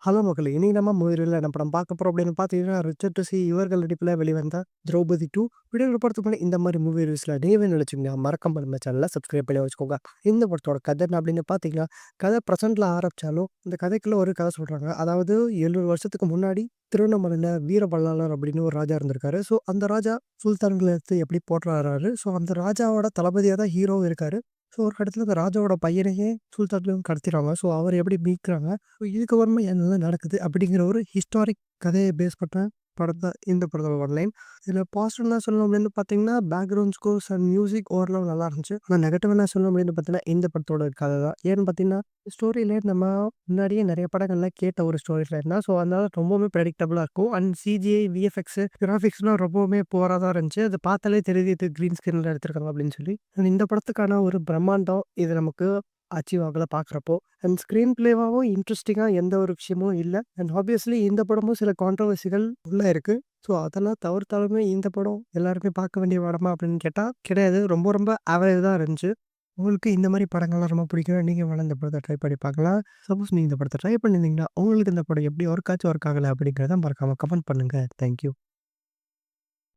Hello மக்களே! இன்னைக்கு நம்ம மூவி ரிவ்யூல என்ன படம் பார்க்க போறோம் அப்படின்னு பார்த்தீங்கன்னா, ரிச்சர்ட் டூசி இவர்கள் நடிப்பில வெளிவந்த திரௌபதி 2. வீடியோக்குள்ள போறதுக்கு முன்னாடி இந்த மாரி மூவி ரிவ்யூஸ்ல நீங்களே நினைச்சீங்கன்னா, மறக்காம நம்ம சேனல சப்ஸ்கிரைப் பண்ணி வச்சுக்கோங்க. இந்த படத்தோட கதை என்ன அப்படின்னு பார்த்தீங்கன்னா, கதை பிரசன்ட்ல ஆரம்பிச்சாலும், இந்த கதைக்குள்ள ஒரு கதை சொல்றாங்க. அதாவது 700 வருஷத்துக்கு முன்னாடி திருவண்ணாமலையில வீரபல்லாளர் அப்படின்னு ஒரு ராஜா இருந்திருக்காரு. ஸோ அந்த ராஜா சுல்தான்கள எடுத்து எப்படி போற்றாரு. ஸோ அந்த ராஜாவோட தளபதியா தான் ஹீரோவும் இருக்காரு. ஸோ ஒரு கட்டத்தில அந்த ராஜாவோட பையனையே சுல்தான்களும் கடத்திருவாங்க. ஸோ அவர எப்படி மீட்கிறாங்க? ஸோ இதுக்கப்புறமா என்னலாம் நடக்குது? அப்படிங்கிற ஒரு ஹிஸ்டாரிக் கதைய பேஸ் பண்ண படம் தான் இந்த படத்தோட ஒன்லைன். இதில பாசிட்டிவ்னா சொல்லணும் அப்படின்னு பார்த்தீங்கன்னா, பேக்ரவுண்ட் ஸ்கோர்ஸ் அண்ட் மியூசிக் ஓரளவு நல்லா இருந்துச்சு. ஆனா நெகட்டிவ்னா சொல்லணும் அப்படின்னு பார்த்தீங்கன்னா, இந்த படத்தோட கதை தான். ஏன்னு பார்த்தீங்கன்னா, ஸ்டோரி லைன் நம்ம முன்னாடியே நெறைய படங்கள்ல கேட்ட ஒரு ஸ்டோரி லைன் தான். ஸோ அதனால ரொம்பவுமே பிரெடிக்டபிளா இருக்கும். அண்ட் சிஜிஐ, விஎஃப்எக்ஸ், கிராஃபிக்ஸ்லாம் ரொம்பவுமே புவரா தான் இருந்துச்சு. அது பார்த்தாலே தெரியுது இது கிரீன் ஸ்கிரீன்ல எடுத்திருக்காங்க அப்படின்னு சொல்லி. அண்ட் இந்த படத்துக்கான ஒரு பிரம்மாண்டம் இது நமக்கு அச்சீவ் ஆகல பார்க்குறப்போ. அண்ட் ஸ்க்ரீன் பிளேவாவும் இன்ட்ரெஸ்டிங்கா எந்த ஒரு விஷயமும் இல்ல. அண்ட் ஆப்வியஸ்லி இந்த படமும் சில கான்ட்ரோவர்சிகள் உள்ள இருக்கு. ஸோ அதெல்லாம் தவிர்த்தாலுமே இந்த படம் எல்லாருமே பார்க்க வேண்டிய படமா அப்படின்னு கேட்டா கிடையாது. ரொம்ப ரொம்ப ஆவரேஜ் தான் இருந்துச்சு. உங்களுக்கு இந்த மாரி படங்கள்லாம் ரொம்ப பிடிக்கும். நீங்க வேணா இந்த படத்த ட்ரை பண்ணி பார்க்கலாம். சப்போஸ் நீங்க இந்த படத்த ட்ரை பண்ணியிருந்தீங்கன்னா, உங்களுக்கு இந்த படம் எப்படி ஒர்க் ஆச்சு, ஒர்க் ஆகல அப்படிங்கிறத மறக்காம கமெண்ட் பண்ணுங்க. Thank you.